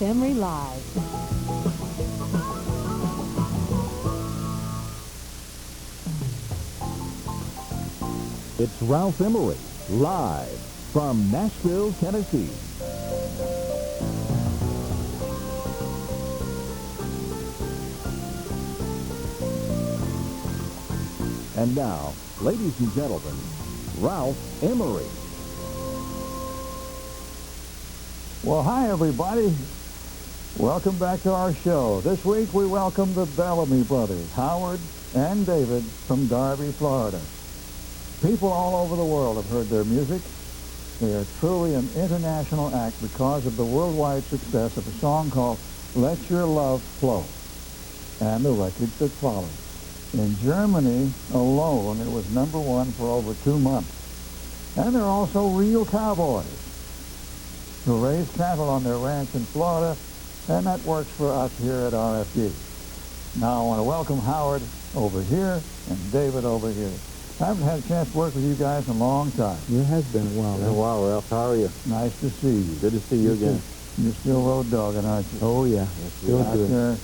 Emery Live. It's Ralph Emery, live from Nashville, Tennessee. And now, ladies and gentlemen, Ralph Emery. Well, hi, everybody. Welcome back to our show. This week, we welcome the Bellamy brothers, Howard and David, from Darby, Florida. People all over the world have heard their music. They are truly an international act because of the worldwide success of a song called Let Your Love Flow and the records that followed. In Germany alone, it was #1 for over 2 months. And they're also real cowboys who raise cattle on their ranch in Florida, and that works for us here at RFD. Now I want to welcome Howard over here and David over here. I haven't had a chance to work with you guys in a long time. It has been a while. Been a while, Ralph. How are you? Nice to see you. Good to see you again. You're still road dogging, aren't you? Oh, yeah. Still Out good. there.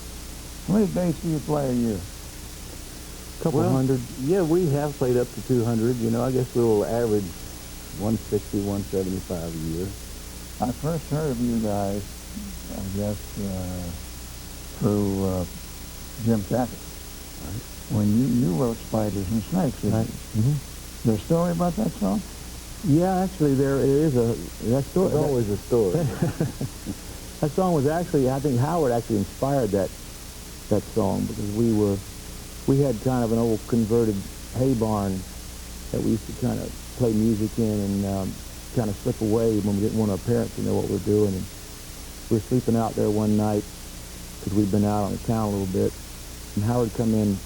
How many days do you play a year? Couple hundred. Yeah, we have played up to 200. You know, I guess we'll average 160, 175 a year. I first heard of you guys, I guess, through Jim Tackett. Right. When you wrote Spiders and Snakes, didn't Right. you? Mm-hmm. Is there a story about that song? Yeah, actually, there is that story. There's always a story. That song was actually, I think Howard actually inspired that song because we had kind of an old converted hay barn that we used to kind of play music in and kind of slip away when we didn't want our parents to know what we were doing. And we were sleeping out there one night because we'd been out on the town a little bit, and Howard come in,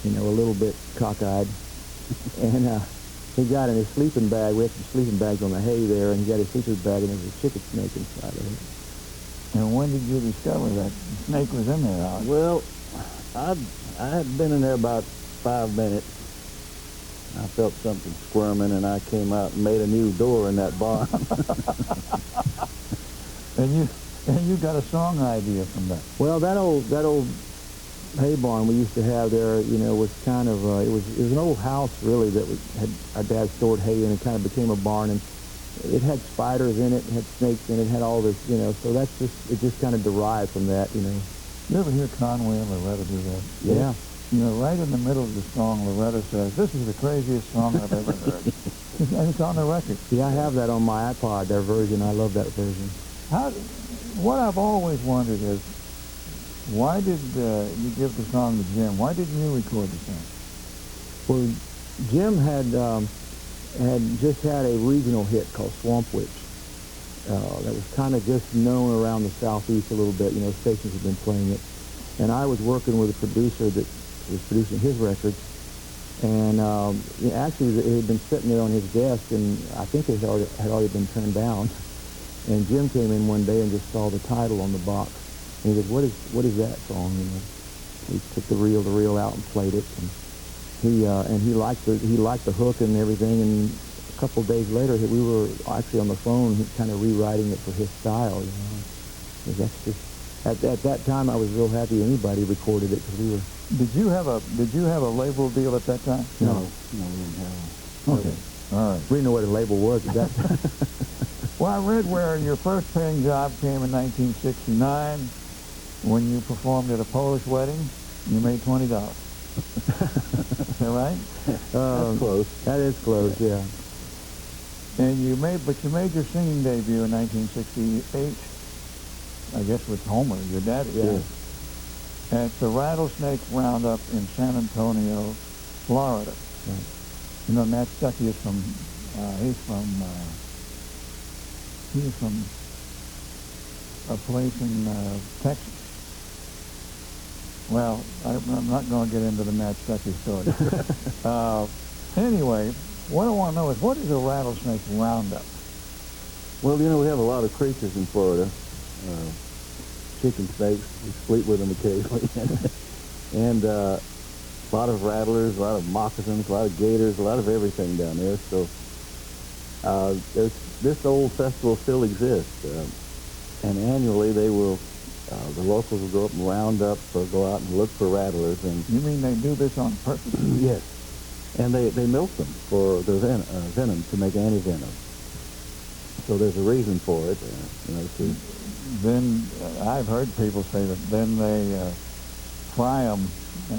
you know, a little bit cockeyed, and he got in his sleeping bag. We had some sleeping bags on the hay there, and he got his sleeping bag, and there was a chicken snake inside of it. And when did you discover that the snake was in there, Howard? Well, I had been in there about 5 minutes. I felt something squirming, and I came out and made a new door in that barn. And you got a song idea from that. Well, that old hay barn we used to have there, you know, was kind of it was an old house really that had our dad stored hay in, and kind of became a barn, and it had spiders in it, had snakes in it, had all this, you know. So it just kind of derived from that, you know. You ever hear Conway and Loretta do that? Yeah. You know, right in the middle of the song, Loretta says, "This is the craziest song I've ever heard." And it's on the record. Yeah, I have that on my iPod, their version. I love that version. What I've always wondered is, why did you give the song to Jim? Why didn't you record the song? Well, Jim had just had a regional hit called Swamp Witch that was kind of just known around the southeast a little bit. You know, stations had been playing it, and I was working with a producer that was producing his records, and actually it had been sitting there on his desk, and I think it had already been turned down. And Jim came in one day and just saw the title on the box, and he goes, "What is that song?" You know, we took the reel out and played it, and he liked the hook and everything. And a couple of days later, we were actually on the phone, kind of rewriting it for his style. You know, 'cause that's just at that time I was real happy anybody recorded it because we were. Did you have a label deal at that time? No, we didn't have Okay. All right. we didn't know what a label was at that time. Well, I read where your first paying job came in 1969 when you performed at a Polish wedding. You made $20. Is that right? That's close. That is close, yeah. And you made your singing debut in 1968, I guess with Homer, your daddy. Yeah. At the Rattlesnake Roundup in San Antonio, Florida. Right. You know, Matt Stuckey is from, he's from a place in Texas. Well, I'm not going to get into the Matt Stuckey story. Anyway, what I want to know is, what is a rattlesnake roundup? Well, you know, we have a lot of creatures in Florida. Chicken snakes, we sleep with them occasionally. And a lot of rattlers, a lot of moccasins, a lot of gators, a lot of everything down there. So this old festival still exists. And annually they will, the locals will go up and round up or go out and look for rattlers. And You mean they do this on purpose? yes, and they milk them for their venom to make anti-venom. So there's a reason for it, Then I've heard people say that then they fry them.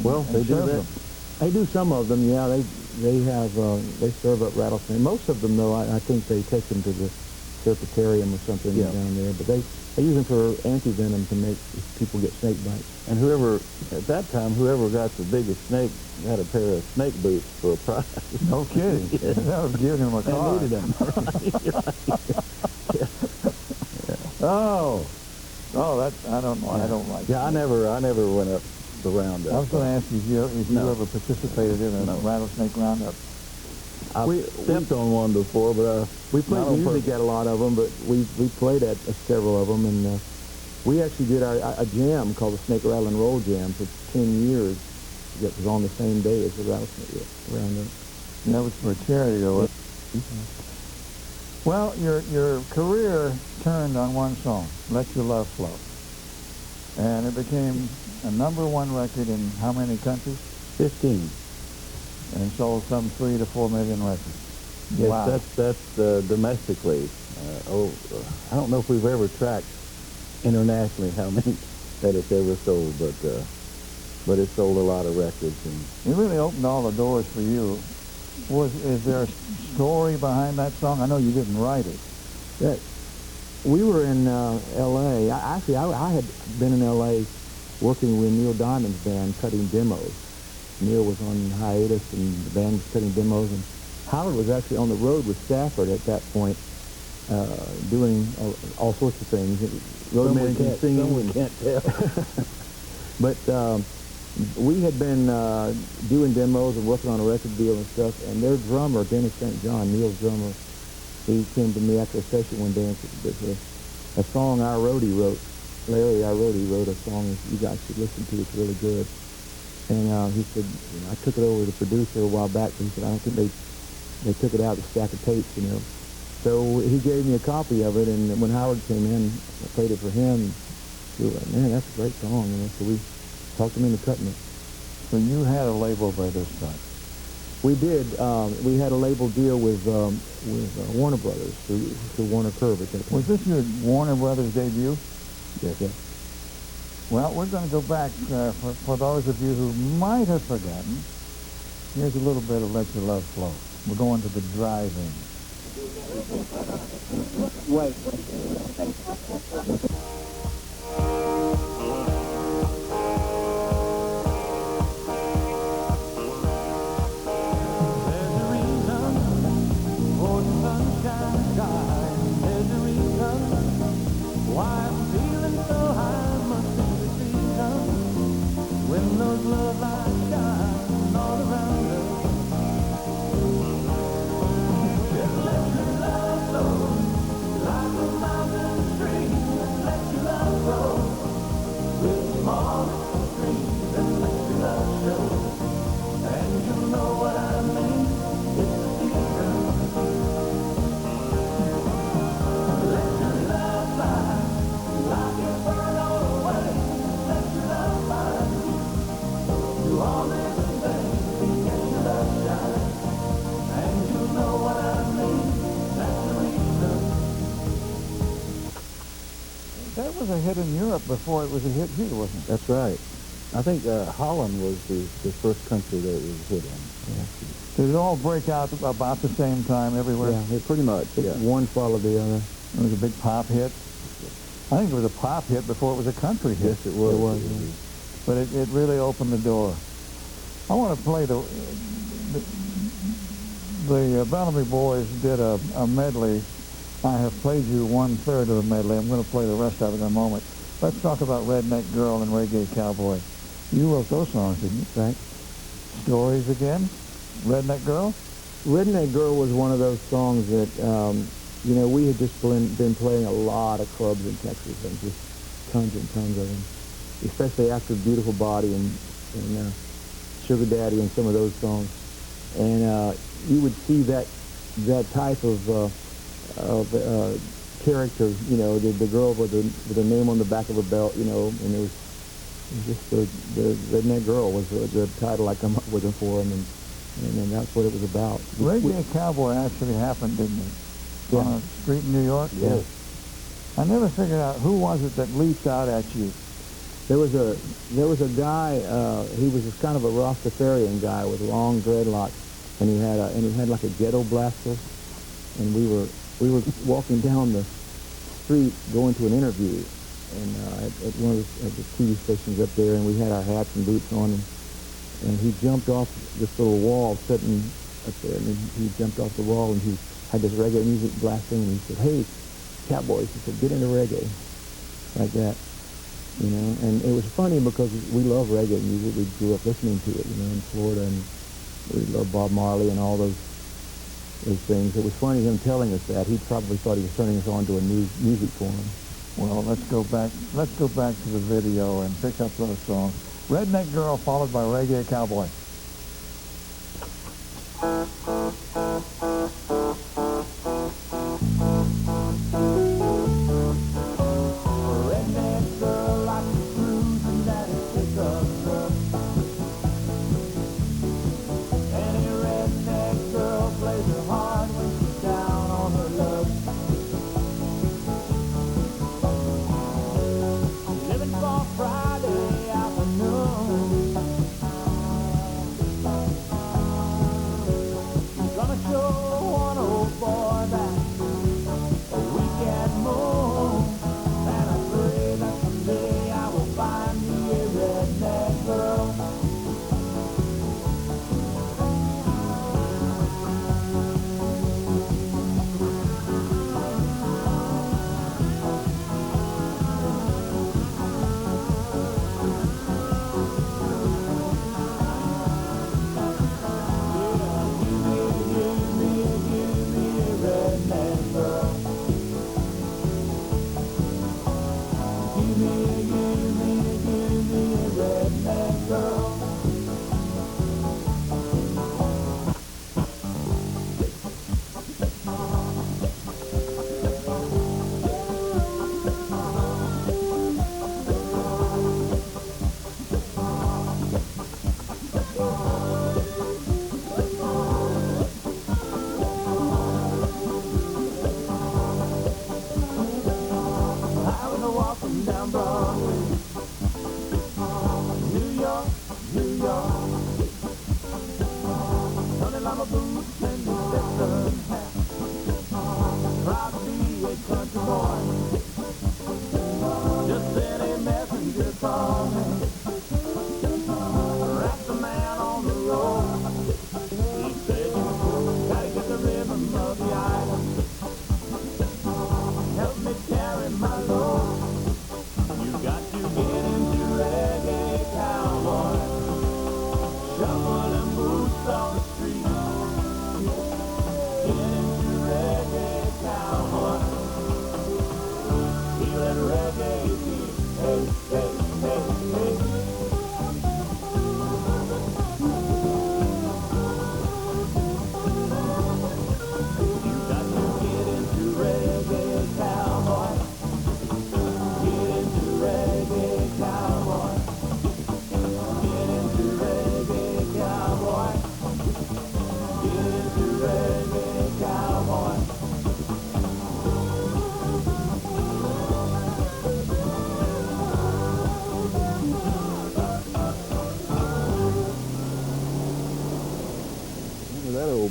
Well, they do serve that. them. They do some of them, yeah. They serve up rattlesnake. Most of them, though, I think they take them to the Serpentarium or something down there. But they use them for anti-venom to make if people get snake bites. And at that time, whoever got the biggest snake got a pair of snake boots for a prize. No kidding. Yes. That was giving him a They car. needed them. Oh, that I don't know. I don't like. Yeah, I never went up the roundup. I was going to ask you if you No. ever participated in a rattlesnake roundup. I've stepped on one before, but We played not on music purpose. at a lot of them, but we played at several of them, and we actually did a jam called the Snake Rattle and Roll Jam for 10 years. That was on the same day as the rattlesnake roundup. That was for charity, though. Well, your career turned on one song, "Let Your Love Flow," and it became a #1 record in how many countries? 15. And sold some 3 to 4 million records. Yes, Wow. that's domestically. I don't know if we've ever tracked internationally how many that it's ever sold, but it sold a lot of records. And It really opened all the doors for you. Is there a story behind that song? I know you didn't write it. That we were in L.A. I had been in L.A. working with Neil Diamond's band, cutting demos. Neil was on hiatus, and the band was cutting demos, and Howard was actually on the road with Stafford at that point, doing all sorts of things. Road managing, singing. Someone can't tell. But we had been doing demos and working on a record deal and stuff, and their drummer, Dennis St. John, Neil's drummer, he came to me after a session one day and said, a song Larry Irodi wrote a song you guys should listen to, it's really good. And he said, I took it over to the producer a while back, and he said, I don't think they took it out of the stack of tapes, So he gave me a copy of it, and when Howard came in, I played it for him. He was like, man, that's a great song, So we talked him into cutting it. So you had a label by this time. We did. We had a label deal with Warner Brothers through Warner Curve at that point. Was this your Warner Brothers debut? Yes, yes. Well, we're going to go back for those of you who might have forgotten. Here's a little bit of Let Your Love Flow. We're going to the drive-in. Wait. There's a reason for the sunshine sky. There's a reason why I'm feeling so high. Must be the season when those love lights shine all around us. Just let your love flow like a mountain stream. Just let your love flow with small little streams, and let your love show. And you know what I mean. It's the season. Let your love fly like a bird on the wing. Let your love fly. Do all living things and get your love shine. And you know what I mean. That's the reason. That was a hit in Europe before it was a hit here, wasn't it? That's right. I think Holland was the first country that it was hit in. Did it all break out about the same time everywhere? Yeah, pretty much. Yeah. One followed the other. It was a big pop hit. I think it was a pop hit before it was a country hit. Yes, it was. It was, But it really opened the door. I want to play the Bellamy boys did a medley. I have played you 1/3 of the medley. I'm going to play the rest of it in a moment. Let's talk about Redneck Girl and Reggae Cowboy. You wrote those songs, didn't you? Right. Stories again? Redneck Girl? Redneck Girl was one of those songs that, we had just been playing a lot of clubs in Texas, and just tons and tons of them, especially after Beautiful Body and Sugar Daddy and some of those songs. And you would see that type of character, you know, the girl with the name on the back of her belt, you know, and it was just the Redneck Girl was the title I come up with it for him, and then that's what it was about. Reggae Cowboy actually happened, didn't it? Yeah. On a street in New York? Yes. I never figured out who was it that leaped out at you. There was a guy. He was just kind of a Rastafarian guy with long dreadlocks, and he had like a ghetto blaster. And we were walking down the street going to an interview, and at one of the TV stations up there, and we had our hats and boots on, and he jumped off this little wall sitting up there, and he jumped off the wall, and he had this reggae music blasting, and he said, "Hey, cowboys," he said, "get into reggae," like that. You know, and it was funny because we love reggae music. We grew up listening to it, you know, in Florida, and we love Bob Marley and all those things. It was funny him telling us that. He probably thought he was turning us on to a new music form. Well, let's go back to the video and pick up those songs. Redneck Girl followed by Reggae Cowboy.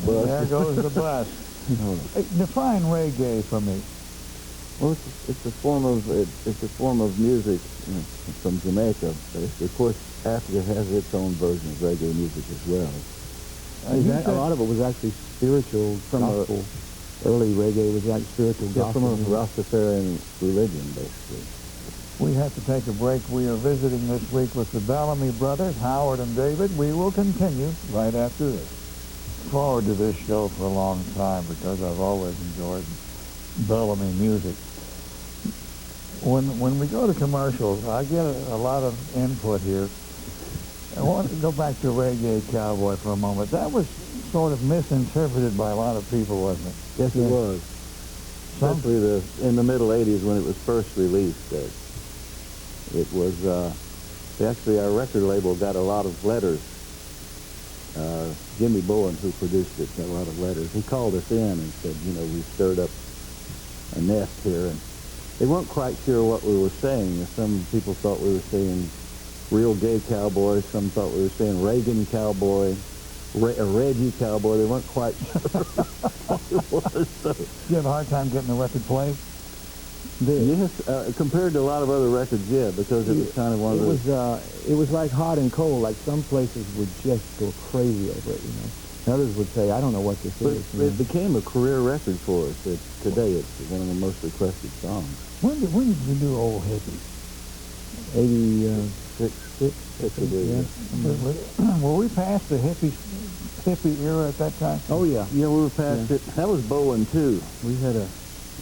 There goes the bus. Hey, define reggae for me. Well, it's a form of music, you know, from Jamaica, but of course Africa has its own version of reggae music as well. A lot of it was actually spiritual, gospel. Early reggae was like spiritual gospel. From a Rastafarian religion, basically. We have to take a break. We are visiting this week with the Bellamy brothers, Howard and David. We will continue right after this. Forward to this show for a long time because I've always enjoyed Bellamy music. When we go to commercials, I get a lot of input here. I want to go back to Reggae Cowboy for a moment. That was sort of misinterpreted by a lot of people, wasn't it? Yes, it was. especially in the middle 80s when it was first released. It was, actually our record label got a lot of letters. Jimmy Bowen, who produced it, got a lot of letters. He called us in and said, we stirred up a nest here, and they weren't quite sure what we were saying. Some people thought we were saying real gay cowboy. Some thought we were saying Reagan cowboy, a Reggie cowboy. They weren't quite sure what it was. So. You have a hard time getting the record played? Yes, compared to a lot of other records, yeah, because it was kind of one of those... It was like hot and cold. Like some places would just go crazy over it, Others would say, I don't know what this is. But it became a career record for us. Today it's one of the most requested songs. When did you do Old Hippie? 86, I believe. Yeah. Were we past the hippie era at that time? Oh, yeah. Yeah, we were past it. That was Bowen, too. That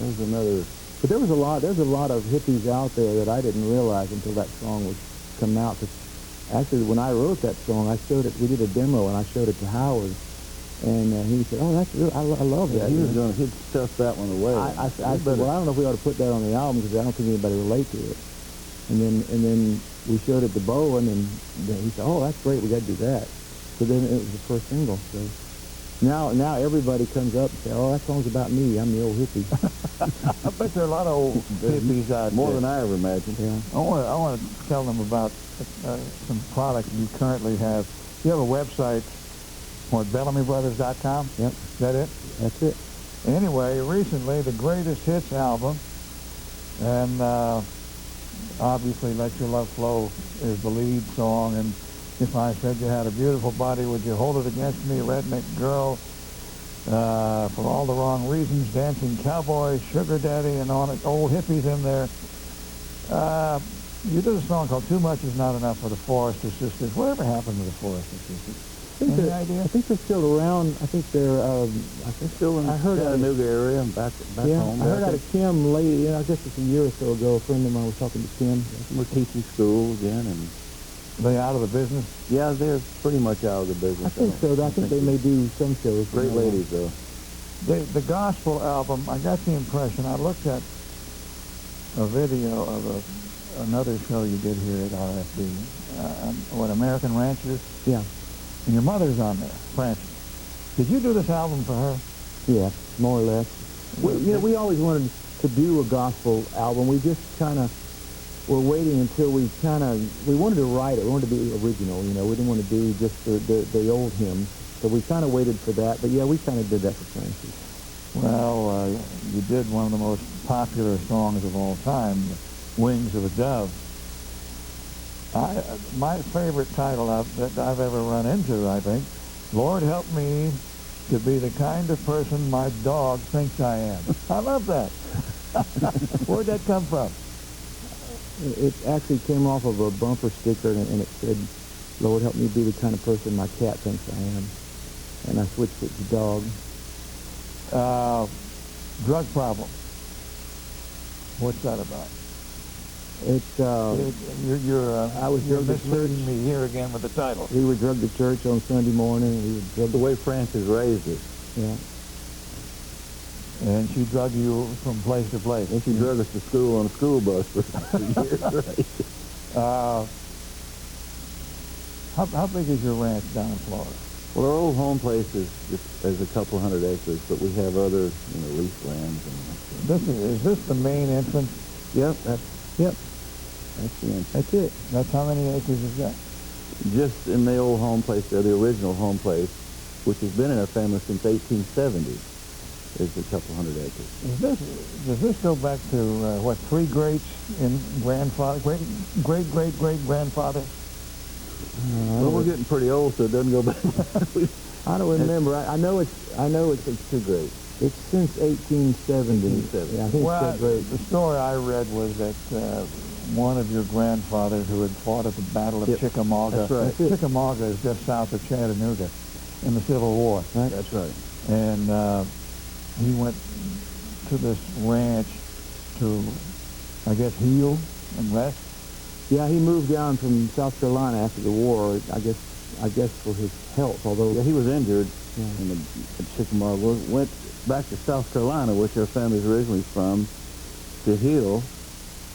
was another... But there's a lot of hippies out there that I didn't realize until that song was coming out. 'Cause actually, when I wrote that song, we did a demo, and I showed it to Howard. And he said, "Oh, that's real. I love that." He'd stuff that one away. I said, "Well, I don't know if we ought to put that on the album because I don't think anybody relate to it." And then we showed it to Bowen, and he said, "Oh, that's great. We got to do that." So then it was the first single. So now everybody comes up and says, "Oh, that song's about me. I'm the old hippie." I bet there are a lot of old hippies out More there. than I ever imagined. Yeah. I want to tell them about some products you currently have. You have a website. What, BellamyBrothers.com? Yep. Is that it? That's it. Anyway, recently, the Greatest Hits album, and obviously Let Your Love Flow is the lead song, and If I Said You Had a Beautiful Body, Would You Hold It Against Me, Redneck Girl, For All the Wrong Reasons, Dancing Cowboy, Sugar Daddy, and on it, Old Hippies in there. You did a song called Too Much Is Not Enough for the Forester Sisters. Whatever happened to the Forester Sisters? Any idea? I think they're still around. I think they're Still in the Chattanooga area, back home. I heard out of Kim lady. I guess it's a year or so ago. A friend of mine was talking to Kim. We're teaching school again, and They out of the business? yeah, they're pretty much out of the business. I think so. I think they may do some shows. Great ladies, though. The gospel album, I got the impression, I looked at a video of another show you did here at RFD, American Ranchers? Yeah. And your mother's on there, Frances. Did you do this album for her? Yeah, more or less. We always wanted to do a gospel album. We just kind of were waiting until we wanted to write it. We wanted to be original, We didn't want to do just the old hymns. So we kind of waited for that. But yeah, we kind of did that for Francis. Well, you did one of the most popular songs of all time, Wings of a Dove. My favorite title that I've ever run into, I think, Lord Help Me to Be the Kind of Person My Dog Thinks I Am. I love that. Where'd that come from? It actually came off of a bumper sticker, and it said, Lord, help me be the kind of person my cat thinks I am. And I switched it to dog. Drug problem. What's that about? It's, You're misleading me here again with the title. we were drugged to church on Sunday morning, and we were drugged. The way Frances raised us. Yeah. And she drug you from place to place. And she drug us to school on a school bus for years, right? How big is your ranch down in Florida? Well, our old home place is a couple hundred acres, but we have other, leased lands. Is this the main entrance? Yep, Yep. that's the entrance. That's it. That's how many acres is that? Just in the old home place there, the original home place, which has been in our family since 1870, is a couple hundred acres. Does this go back to, three greats in grandfather, great-great-great-grandfather? Well, we're getting pretty old, so it doesn't go back. I don't remember. I know it's too great. It's since 1870. Yeah, I think Well, it's that great. the story I read was that one of your grandfathers who had fought at the Battle of Yep. Chickamauga. That's right. That's it. Chickamauga is just south of Chattanooga in the Civil War. Right? That's right. And he went to this ranch to, I guess, heal and rest. Yeah, he moved down from South Carolina after the war. I guess for his health. Although Yeah, he was injured. in the Chickamauga, went back to South Carolina, which our family's originally from, to heal.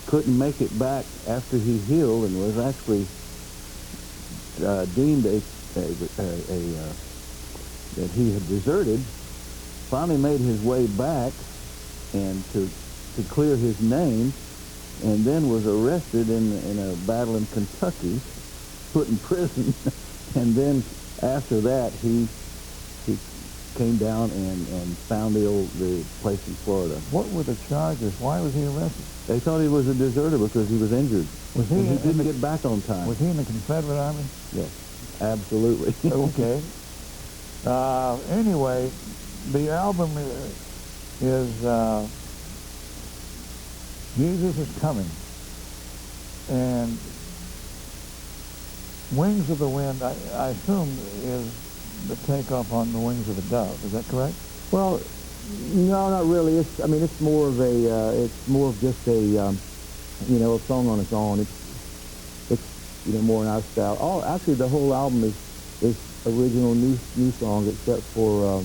Couldn't make it back after he healed, and was actually deemed that he had deserted. Finally made his way back, and to clear his name, and then was arrested in a battle in Kentucky, put in prison, and then after that he came down and found the place in Florida. What were the charges? Why was he arrested? They thought he was a deserter because he was injured. Was he? And he didn't get back on time. Was he in the Confederate Army? Yes, absolutely. Okay. Anyway, the album is Jesus is Coming, and Wings of the Wind, I assume, is the takeoff on the Wings of a Dove. Is that correct? Well, no, not really. It's more of just a, a song on its own. It's more in our style. Actually, the whole album is original new songs, except for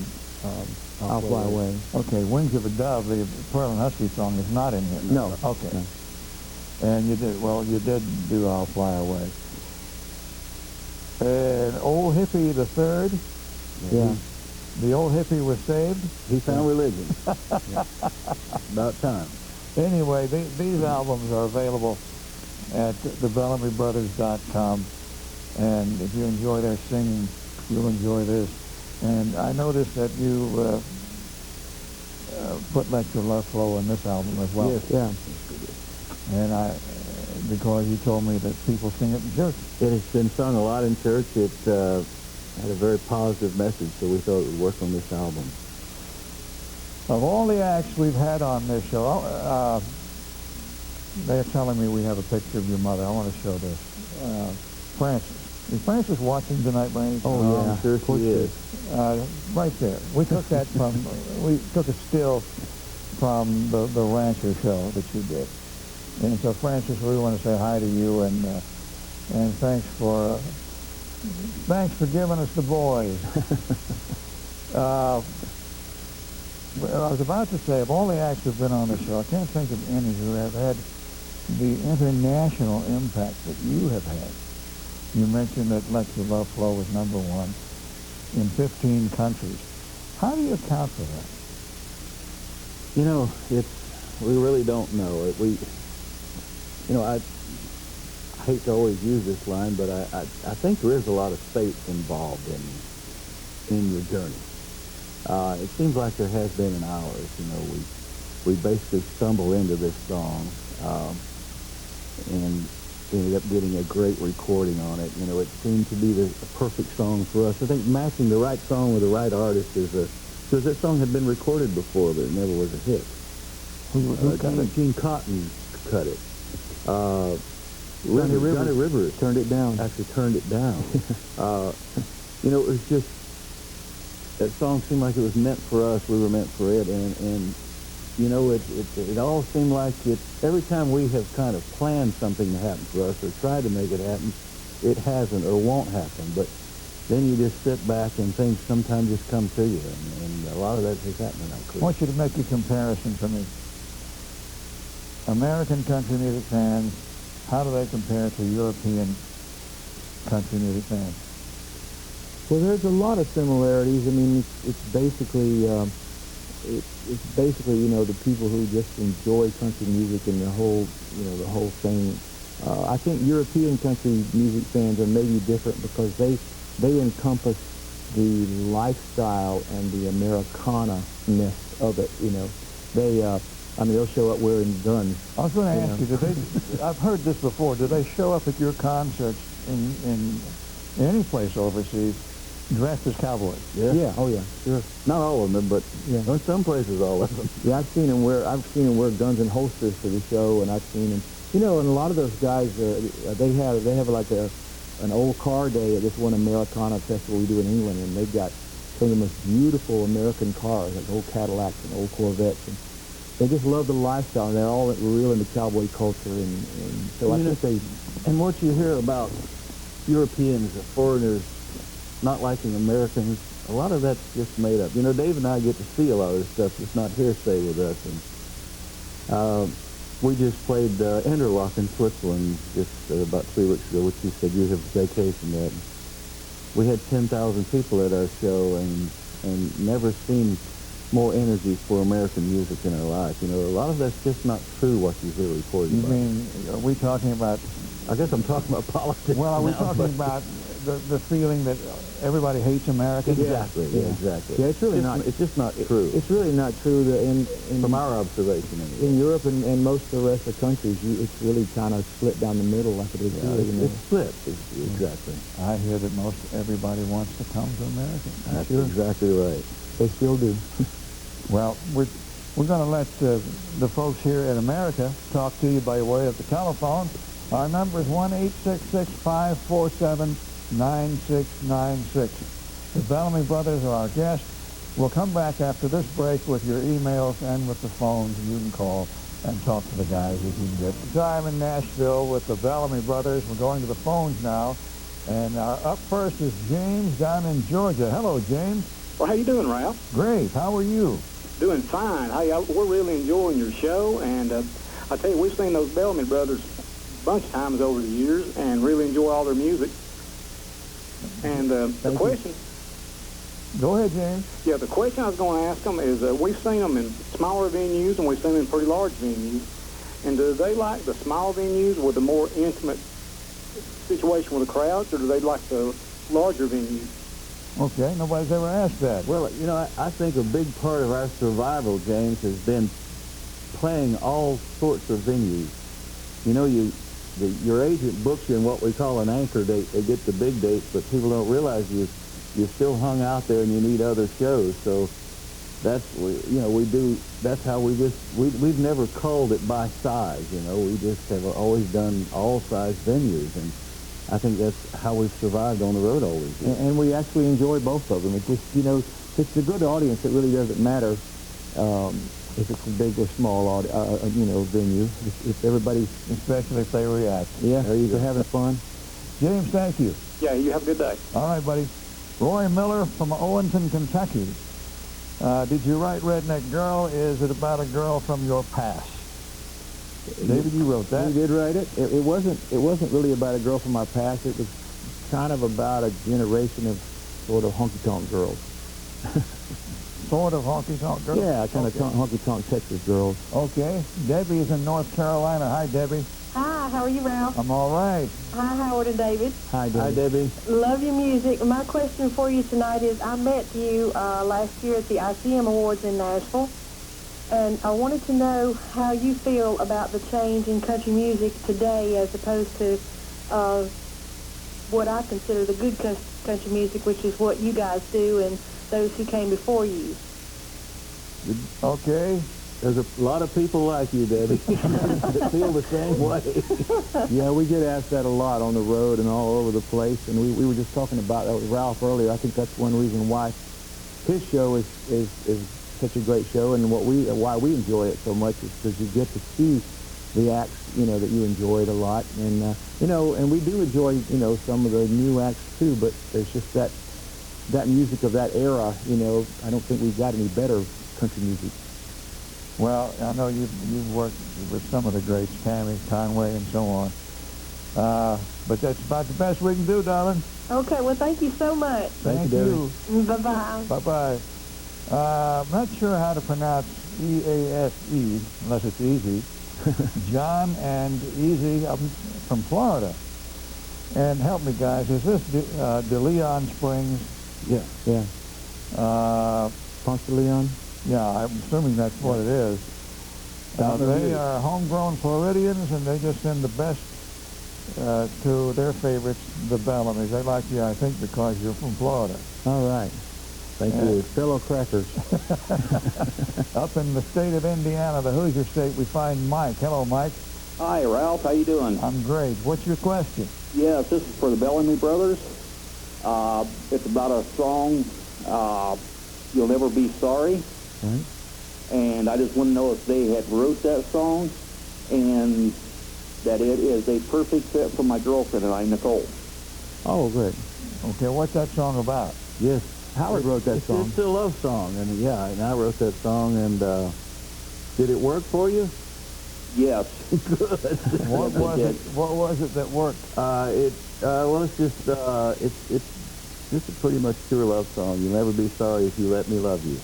I'll Fly Away. Okay, Wings of a Dove, the Pearl and Husky song, is not in here. No. Okay. No. And you did do I'll Fly Away. And Old Hippie the Third. Yeah. The old hippie was saved. He found religion. Yeah. About time. Anyway, these albums are available at thebellamybrothers.com, and if you enjoy their singing, you'll enjoy this. And I noticed that you put Let Your Love Flow in this album as well. Yes. Yeah. And because you told me that people sing it in church. It has been sung a lot in church. It had a very positive message, so we thought it would work on this album. Of all the acts we've had on this show, they're telling me we have a picture of your mother. I want to show this. Frances. Is Frances watching tonight by any chance? Oh, yeah. I'm sure she is. Right there. We took that we took a still from the Rancher show that you did. And so, Frances, we want to say hi to you, and thanks for giving us the boys. I was about to say, of all the acts who've been on the show, I can't think of any who have had the international impact that you have had. You mentioned that Let Your Love Flow was #1 in 15 countries. How do you account for that? We really don't know. I hate to always use this line, but I think there is a lot of faith involved in your journey. It seems like there has been in ours. We basically stumbled into this song and ended up getting a great recording on it. It seemed to be the perfect song for us. I think matching the right song with the right artist because that song had been recorded before, but it never was a hit. Who cut it? Gene Cotton cut it. Johnny Rivers turned it down. Actually turned it down. It was just, that song seemed like it was meant for us. We were meant for it, and it all seemed like every time we have kind of planned something to happen for us or tried to make it happen, it hasn't or won't happen. But then you just sit back and things sometimes just come to you, and a lot of that just happened. I want you to make a comparison for me. American country music fans, how do they compare to European country music fans? Well, there's a lot of similarities. It's basically the people who just enjoy country music and the whole thing. I think European country music fans are maybe different because they encompass the lifestyle and the Americana-ness of it. They'll show up wearing guns. I was going to ask you, I've heard this before, do they show up at your concerts in any place overseas dressed as cowboys? Yeah. Oh, yeah. Sure. Not all of them, but in some places all of them. Yeah, I've seen them wear guns and holsters for the show, and I've seen them. And a lot of those guys, they have like an old car day at this one Americana festival we do in England, and they've got some of the most beautiful American cars, like old Cadillacs and old Corvettes, and they just love the lifestyle. They're all real into cowboy culture, and so I think they. And what you hear about Europeans or foreigners not liking Americans, a lot of that's just made up. You know, Dave and I get to see a lot of this stuff. It's not hearsay with us. And we just played Interlaken, Switzerland, just about 3 weeks ago, which you said you have vacationed at. We had 10,000 people at our show, and never seen more energy for American music in our life. You know, a lot of that's just not true what you hear reported. You mean, are we talking about... I guess I'm talking about politics. Well, are we now, talking about the feeling that everybody hates Americans? Exactly, exactly. Yeah, it's really not. It's just not true. It's really not true. From our observation, anyway. in Europe and most of the rest of the countries, it's really kind of split down the middle like it is here. You know? It's split, exactly. I hear that most everybody wants to come to America. That's exactly right. They still do. Well, we're going to let the folks here in America talk to you by way of the telephone. Our number is 1-866-547-9696. The Bellamy brothers are our guests. We'll come back after this break with your emails and with the phones, and you can call and talk to the guys if you can get the time in Nashville with the Bellamy brothers. We're going to the phones now. And up first is James down in Georgia. Hello, James. Well, how you doing, Ralph? Great. How are you? Doing fine. Hey, we're really enjoying your show, and I tell you, we've seen those Bellamy brothers a bunch of times over the years, and really enjoy all their music. And the question... Go ahead, James. Yeah, the question I was going to ask them is, we've seen them in smaller venues, and we've seen them in pretty large venues. And do they like the small venues with a more intimate situation with the crowds, or do they like the larger venues? Okay, nobody's ever asked that. Well, you know, I think a big part of our survival, James, has been playing all sorts of venues. You know, your agent books you in what we call an anchor date. They get the big dates, but people don't realize you're still hung out there and you need other shows. So that's how we've never culled it by size. You know, we just have always done all size venues, and I think that's how we've survived on the road all these years. And we actually enjoy both of them. It just, you know, if it's a good audience, it really doesn't matter if it's a big or small, venue. If everybody, especially if they react. Yeah, they're having fun. James, thank you. Yeah, you have a good day. All right, buddy. Roy Miller from Owenton, Kentucky. Did you write Redneck Girl? Is it about a girl from your past? David, you wrote that. We did write it. It wasn't really about a girl from our past. It was kind of about a generation of sort of honky-tonk girls. Sort of honky-tonk girls? Yeah, kind of honky-tonk Texas girls. Okay. Debbie is in North Carolina. Hi, Debbie. Hi, how are you, Ralph? I'm all right. Hi, Howard and David. Hi, Debbie. Hi, Debbie. Love your music. My question for you tonight is, I met you last year at the ICM Awards in Nashville, and I wanted to know how you feel about the change in country music today as opposed to what I consider the good country music, which is what you guys do and those who came before you. Okay. There's a lot of people like you, Debbie, that feel the same way. Yeah, we get asked that a lot on the road and all over the place, and we were just talking about that with Ralph earlier. I think that's one reason why his show is such a great show, and why we enjoy it so much is because you get to see the acts, that you enjoyed a lot, and and we do enjoy, some of the new acts too. But there's just that music of that era. I don't think we've got any better country music. Well, I know you've worked with some of the greats, Tammy, Conway, and so on. But that's about the best we can do, darling. Okay, well, thank you so much. Thank you. Bye-bye. Bye-bye. I'm not sure how to pronounce E-A-S-E, unless it's easy. John and Easy from Florida. And help me, guys, is this De Leon Springs? Yeah. Ponce de Leon? Yeah, I'm assuming that's what it is. They are homegrown Floridians, and they just send the best to their favorites, the Bellamys. They like you, I think, because you're from Florida. All right. Thank you. Fellow crackers. Up in the state of Indiana, the Hoosier State, we find Mike. Hello, Mike. Hi, Ralph. How you doing? I'm great. What's your question? Yes, this is for the Bellamy brothers. It's about a song, You'll Never Be Sorry. Right. And I just want to know if they had wrote that song and that it is a perfect fit for my girlfriend and I, Nicole. Oh, good. Okay, what's that song about? Yes. Howard wrote that song. It's a love song, and and I wrote that song, and did it work for you? Yes. Good. What was it that worked? Well, it's just a pretty much pure love song. You'll never be sorry if you let me love you.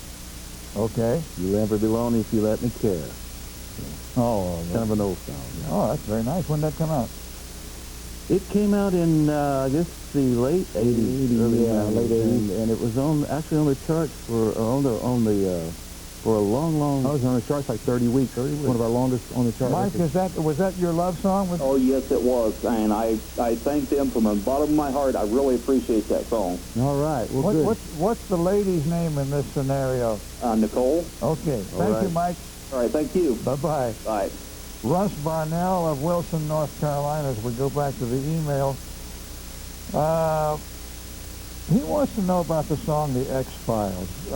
Okay. You'll never be lonely if you let me care. Oh, Kind of an old song. Yeah. oh, that's very nice. When did that come out? It came out in I guess the late 80s, early 90s, late 80s. and it was actually on the charts for for a long. I was on the charts like 30 weeks. One of our longest on the chart. Mike, was that your love song? Oh, yes, it was. And I thank them from the bottom of my heart. I really appreciate that song. All right. Well, good. What's the lady's name in this scenario? Nicole? Okay. Thank you, Mike. All right, thank you. Bye-bye. Bye. Russ Barnell of Wilson, North Carolina, as we go back to the email. He wants to know about the song The X-Files.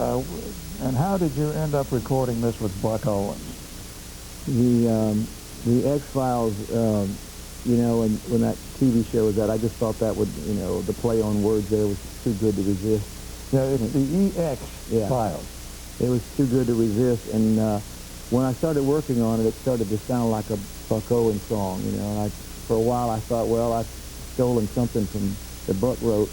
And how did you end up recording this with Buck Owens? The X-Files, and when that TV show was out, I just thought that would, the play on words there was too good to resist. Yeah, it's the EX Files. It was too good to resist, and when I started working on it, it started to sound like a Buck Owens song, and for a while I thought, well, I've stolen something from that Buck wrote.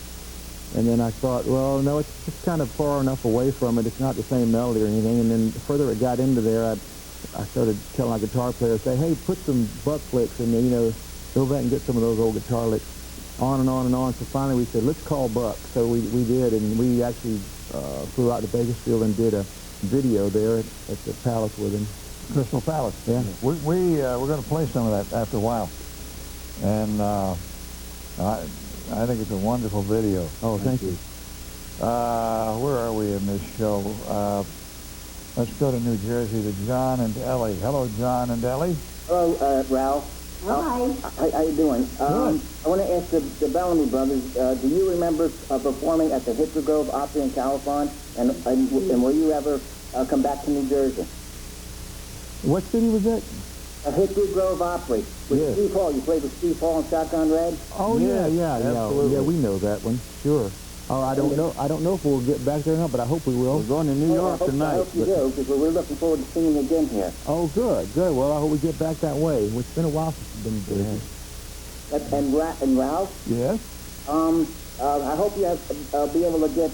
And then I thought, well, no, it's just kind of far enough away from it. It's not the same melody or anything. And then the further it got into there, I started telling my guitar player, say, hey, put some Buck licks in there, go back and get some of those old guitar licks, on and on and on. So finally we said, let's call Buck. So we did, and we actually flew out to Bakersfield and did a video there at the Palace with him. Crystal Palace. Yeah. We're going to play some of that after a while. And I think it's a wonderful video. Oh, thank you. Where are we in this show? Let's go to New Jersey to John and Ellie. Hello, John and Ellie. Hello, Ralph. Hi. How you doing? Good. I want to ask the Bellamy brothers, do you remember performing at the Hickory Grove Opry in California? And will you ever come back to New Jersey? What city was that? Hickory Grove Opry. With Yeah. Steve Hall. You played with Steve Hall and Shotgun Red? Oh, yeah, absolutely. yeah, we know that one. Sure. Oh, I don't know if we'll get back there or not, but I hope we will. We're going to New York I tonight. hope you do, because we're looking forward to seeing you again here. Oh, good. Well, I hope we get back that way. It's been a while since we've been there. And Ralph, Yes? I hope you be able to get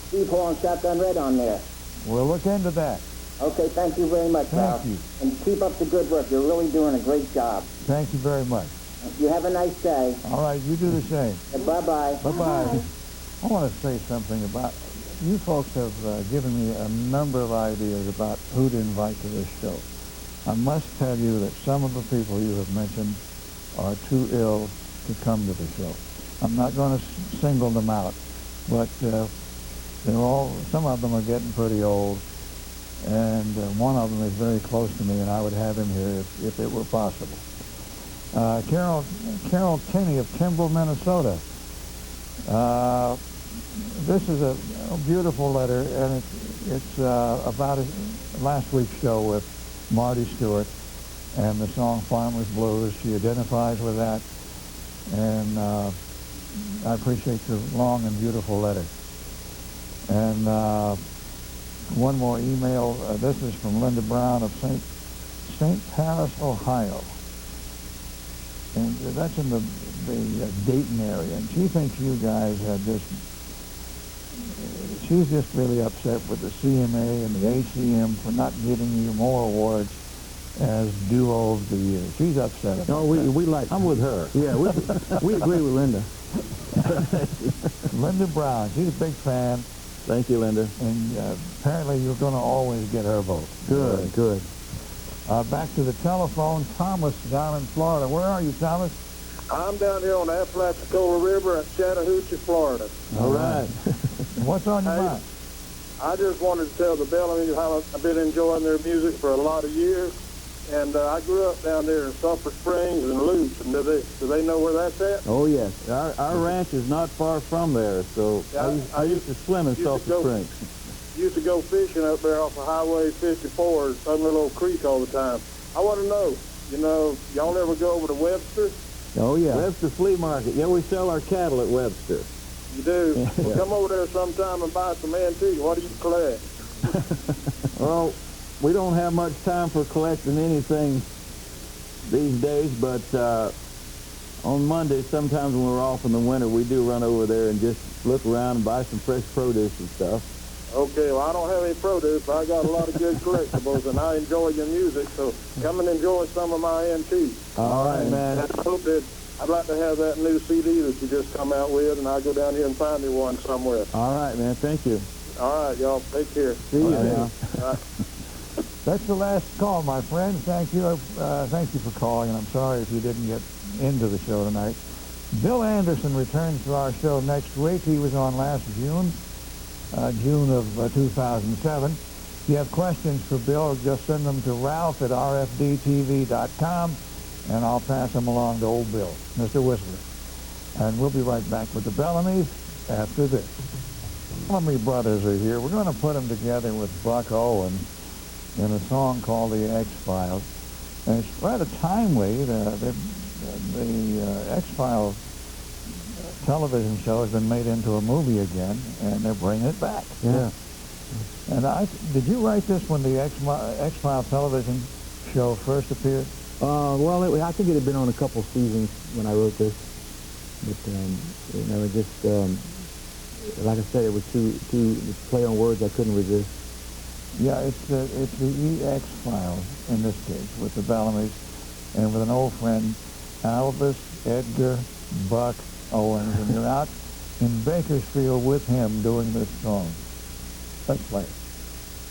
Steve Hall and Shotgun Red on there. We'll look into that. Okay, thank you very much, Ralph. Thank you. And keep up the good work. You're really doing a great job. Thank you very much. You have a nice day. All right, you do the same. Bye-bye. Bye-bye. I want to say something about, you folks have given me a number of ideas about who to invite to this show. I must tell you that some of the people you have mentioned are too ill to come to the show. I'm not going to single them out, but some of them are getting pretty old, and one of them is very close to me, and I would have him here if it were possible. Carol Kinney of Kimball, Minnesota. This is a beautiful letter, and it's about last week's show with Marty Stewart and the song Farmer's Blues. She identifies with that, and I appreciate your long and beautiful letter. And one more email. This is from Linda Brown of St. Paris, Ohio. And that's in the Dayton area. And she thinks you guys have she's just really upset with the CMA and the ACM for not giving you more awards as duo of the year. She's upset about No, that. we like. I'm with her. Yeah, we agree with Linda. Linda Brown, she's a big fan, Thank you, Linda. and apparently you're going to always get her vote. Good, good. Back to the telephone, Thomas down in Florida. Where are you, Thomas? I'm down here on the Apalachicola River at Chattahoochee, Florida. All right. What's on your mind? I just wanted to tell the Bellamy how I've been enjoying their music for a lot of years. And I grew up down there in Sulphur Springs and Lutz. And do they know where that's at? Oh, yes. Our ranch is not far from there, so Yeah, I used to swim in Sulphur Springs. Used to go fishing up there off of Highway 54 at some little old creek all the time. I want to know, y'all ever go over to Webster? Oh, yeah. Webster Flea Market. Yeah, we sell our cattle at Webster. You do? Well, come over there sometime and buy some antique. What do you collect? Well, we don't have much time for collecting anything these days, but on Monday, sometimes when we're off in the winter, we do run over there and just look around and buy some fresh produce and stuff. Okay, well, I don't have any produce, but I got a lot of good collectibles, and I enjoy your music, so come and enjoy some of my antiques. All right, man. And I hope that I'd like to have that new CD that you just come out with, and I'll go down here and find me one somewhere. All right, man. Thank you. All right, y'all. Take care. See you now. All right. That's the last call, my friend. Thank you for calling, and I'm sorry if you didn't get into the show tonight. Bill Anderson returns to our show next week. He was on last June of 2007. If you have questions for Bill, just send them to Ralph at rfdtv.com, and I'll pass them along to old Bill, Mr. Whistler. And we'll be right back with the Bellamys after this. Bellamy brothers are here. We're going to put them together with Buck Owens in a song called The X-Files. And it's rather timely. The X-Files television show has been made into a movie again, and they're bringing it back. Yeah. And did you write this when the X-Files television show first appeared? Well, I think it had been on a couple seasons when I wrote this. But, it just, like I said, it was too play on words I couldn't resist. Yeah, it's the X-Files in this case, with the Bellamys and with an old friend, Albus Edgar Buck Owens, and you're out in Bakersfield with him doing this song. Let's play it.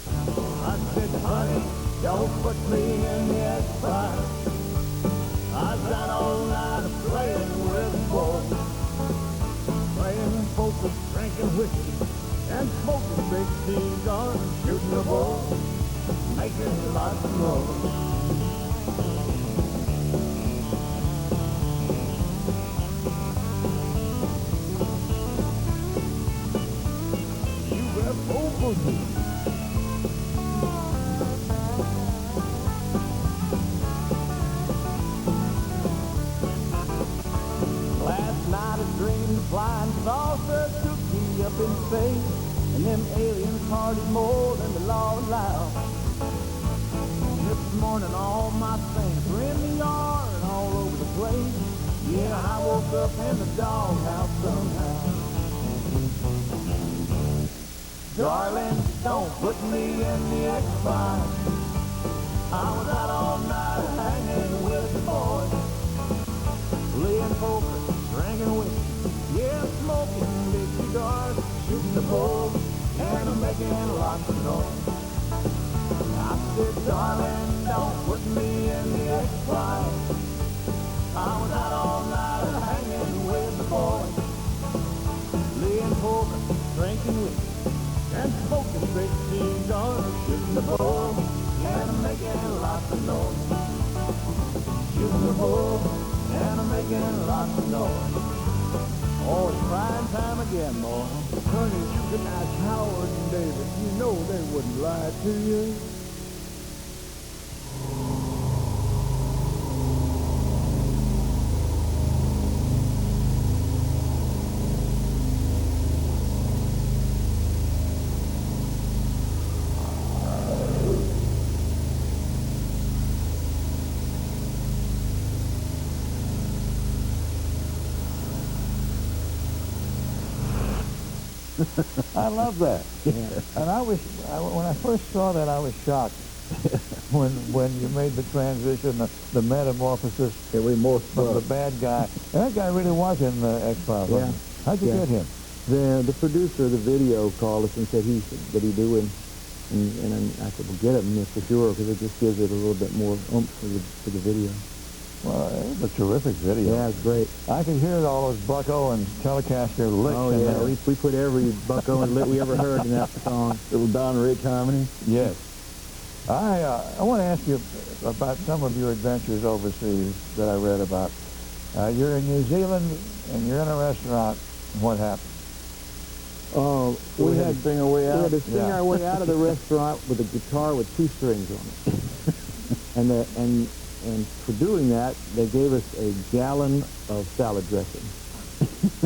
I said, honey, don't put me in the X-Files. I've done all night playing with the boys, playing poker, drinking whiskey, and smoking big cigars, shooting the bull, making lots of noise. Last night I dreamed a flying saucer took me up in space, and them aliens partied more than the law allowed. This morning all my things were in the yard all over the place. Yeah, I woke up in the doghouse somehow. Darling, don't put me in the X-Files. I was out all night hanging with the boys, playing poker, drinking whiskey, yeah, smoking big cigars, shooting the bull, and making lots of noise. I said, darling, don't put me in the X-Files. I was out all night hanging with the boys, playing poker, drinking whiskey, and smoking big cigars, shooting the bull, and making lots of noise. Shooting the bull, and making lots of noise. Oh, it's prime time again, boy. Honey, you can ask Howard and David. You know they wouldn't lie to you. I love that. Yeah. And when I first saw that, I was shocked. when you made the transition, the metamorphosis from the bad guy. And that guy really was in the X-Files. Yeah. How'd you get him? The producer of the video called us and said that he do, and I said, well, get him for sure, because it just gives it a little bit more oomph for the video. Well, it was a terrific video. Yeah, it's great. I could hear all those Buck Owens Telecaster licks in there. We put every Buck Owens lick we ever heard in that song. Little Don Rick harmony. Yes. I want to ask you about some of your adventures overseas that I read about. You're in New Zealand, and you're in a restaurant. What happened? We had to sing our way out. We had to sing our way out of the restaurant with a guitar with 2 strings on it. And for doing that, they gave us a gallon of salad dressing.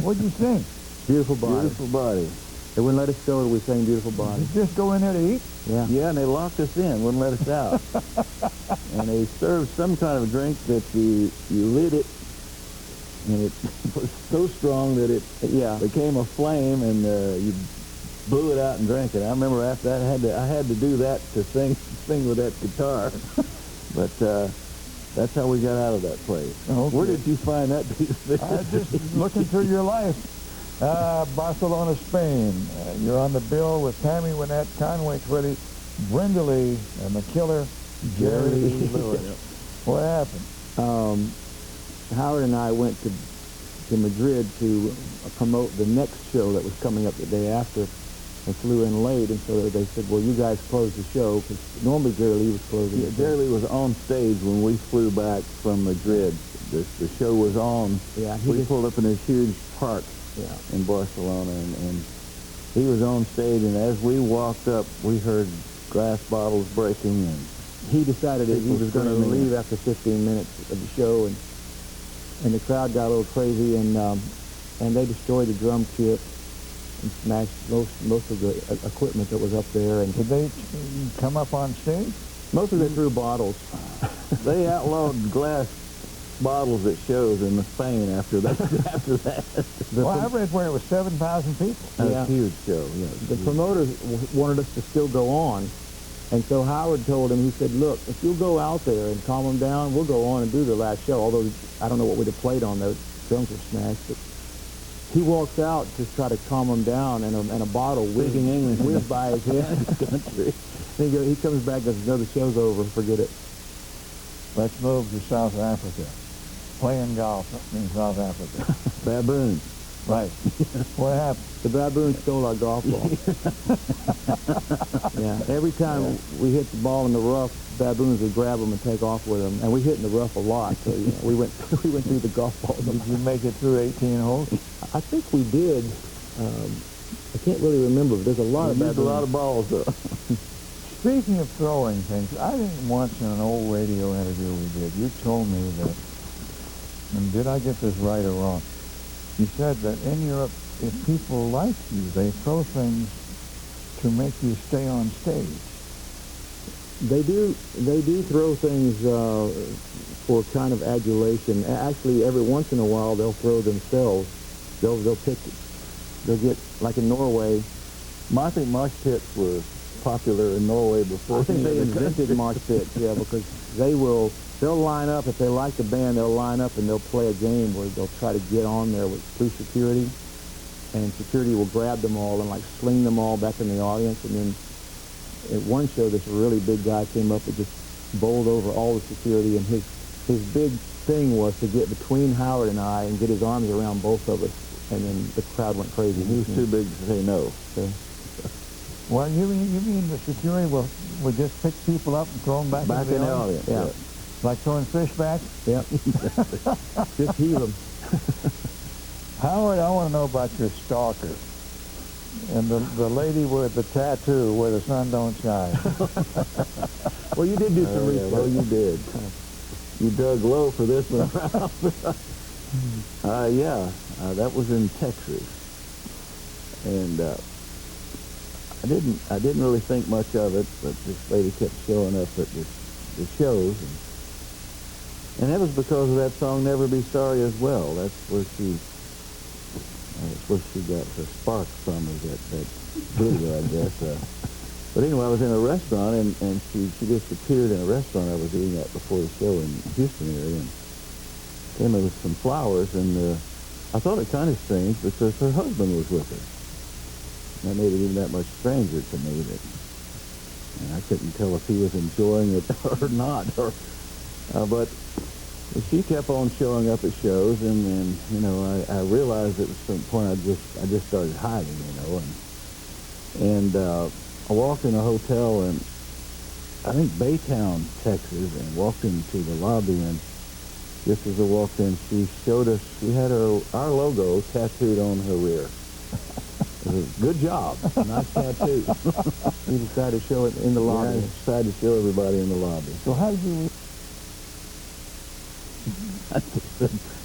What'd you sing? Beautiful Body. Beautiful Body. They wouldn't let us go till we sang Beautiful Body. Just go in there to eat? Yeah. Yeah, and they locked us in, wouldn't let us out. And they served some kind of drink that you lit it, and it was so strong that it became a flame, and you blew it out and drank it. I remember after that I had to do that to sing with that guitar. But that's how we got out of that place. Okay. Where did you find that piece of Just looking through your life. Barcelona, Spain. You're on the bill with Tammy Wynette, Conway Twitty, Brenda Lee, and the killer, Jerry Lee Lewis. What happened? Howard and I went to Madrid to promote the next show that was coming up the day after, and flew in late, and so they said, well, you guys close the show, because normally Jerry Lee was closing it. Jerry Lee was on stage when we flew back from Madrid. The show was on. Yeah, we pulled up in this huge park in Barcelona, and he was on stage, and as we walked up, we heard glass bottles breaking, and he decided that he was going to leave after 15 minutes of the show, and the crowd got a little crazy, and they destroyed the drum kit and smashed most of the equipment that was up there. And did they come up on stage? Most of them threw bottles. They outlawed glass bottles at shows in Spain after that. Well, I read where it was 7,000 people. That's a huge show. Yeah, the promoters wanted us to still go on, and so Howard told him, he said, look, if you'll go out there and calm them down, we'll go on and do the last show, although I don't know what we'd have played on there. Drums were smashed. But he walks out to try to calm them down, and a bottle whizzed by his head. He comes back and says, no, the show's over, forget it. Let's move to South Africa. Playing golf in South Africa. Baboons. Right. What happened? The baboons stole our golf ball. Yeah. Every time we hit the ball in the rough, baboons would grab them and take off with them. And we hit in the rough a lot, so we went through the golf ball. Did you make it through 18 holes? I think we did. I can't really remember, but there's a lot of baboons. A lot of balls, though. Speaking of throwing things, I think once in an old radio interview we did, you told me that, and did I get this right or wrong? You said that in Europe, if people like you, they throw things to make you stay on stage. They do throw things for kind of adulation. Actually, every once in a while, they'll throw themselves. They'll get, like in Norway. I think mosh pits were popular in Norway before. I think they invented mosh pits, because they'll line up, if they like the band, they'll line up and they'll play a game where they'll try to get on there through security, and security will grab them all and like sling them all back in the audience, and then at one show this really big guy came up and just bowled over all the security, and his big thing was to get between Howard and I and get his arms around both of us, and then the crowd went crazy. He was too big to say no. So, well, you mean the security will just pick people up and throw them back in the audience? Yeah. Like throwing fish back? Yeah. Just heave them. Howard, I want to know about your stalker. And the lady with the tattoo where the sun don't shine. Well, you did do some research. Oh, you did. You dug low for this one. That was in Texas. And I didn't really think much of it, but this lady kept showing up at the shows, and that was because of that song "Never Be Sorry" as well. That's where she got her spark from, is that video, I guess. But anyway, I was in a restaurant, and she just appeared in a restaurant I was eating at before the show in the Houston area, and came in with some flowers, and I thought it kind of strange because her husband was with her. That made it even that much stranger to me, and I couldn't tell if he was enjoying it or not. But she kept on showing up at shows, and I realized at some point I just started hiding, and I walked in a hotel in, I think, Baytown, Texas, and walked into the lobby, and just as I walked in, she showed us, we had our logo tattooed on her rear. It was a good job. Nice tattoo. You decided to show it in the lobby. Yeah, I decided to show everybody in the lobby. So how did you...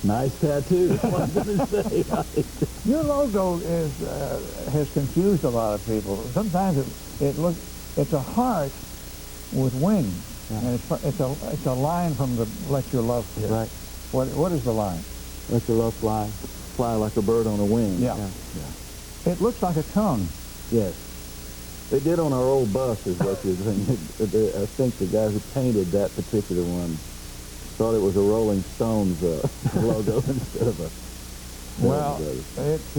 Nice tattoo. That's what I was going to say. Your logo has confused a lot of people. Sometimes it's a heart with wings, and it's a line from the Let Your Love hit. Right. What is the line? Let your love fly like a bird on a wing. Yeah. It looks like a tongue. Yes. They did on our old bus, is what you're saying. I think the guy who painted that particular one thought it was a Rolling Stones logo instead of a... Well, it's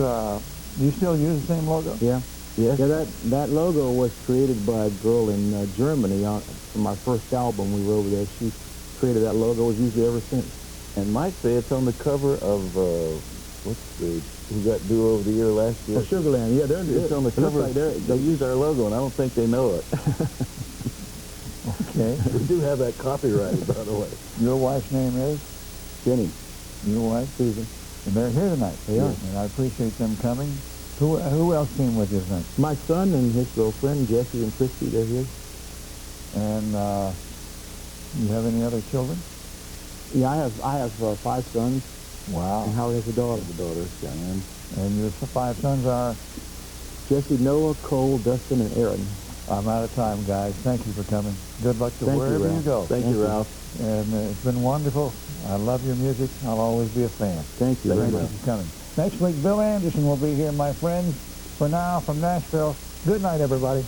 you still use the same logo? Yeah. Yes. Yeah, that logo was created by a girl in Germany from our first album we were over there. She created that logo. Was used it ever since. And Mike said it's on the cover of, who got Duo of the Year last year? Oh, Sugarland. Yeah, It's on the cover. Like they use our logo, and I don't think they know it. Okay. We do have that copyrighted, by the way. Your wife's name is? Jenny. Your wife? Susan. And they're here tonight. They are. And I appreciate them coming. Who else came with you tonight? My son and his girlfriend, Jesse and Christy, they're here. And you have any other children? Yeah, I have 5 sons. Wow. And Howard has a daughter. Diane. And your 5 sons are? Jesse, Noah, Cole, Dustin, and Aaron. I'm out of time, guys. Thank you for coming. Good luck to Thank you, wherever you Ralph. go. Thank you, Ralph. And it's been wonderful. I love your music. I'll always be a fan. Thank you. Thank you for coming. Next week, Bill Anderson will be here, my friends. For now, from Nashville, good night, everybody.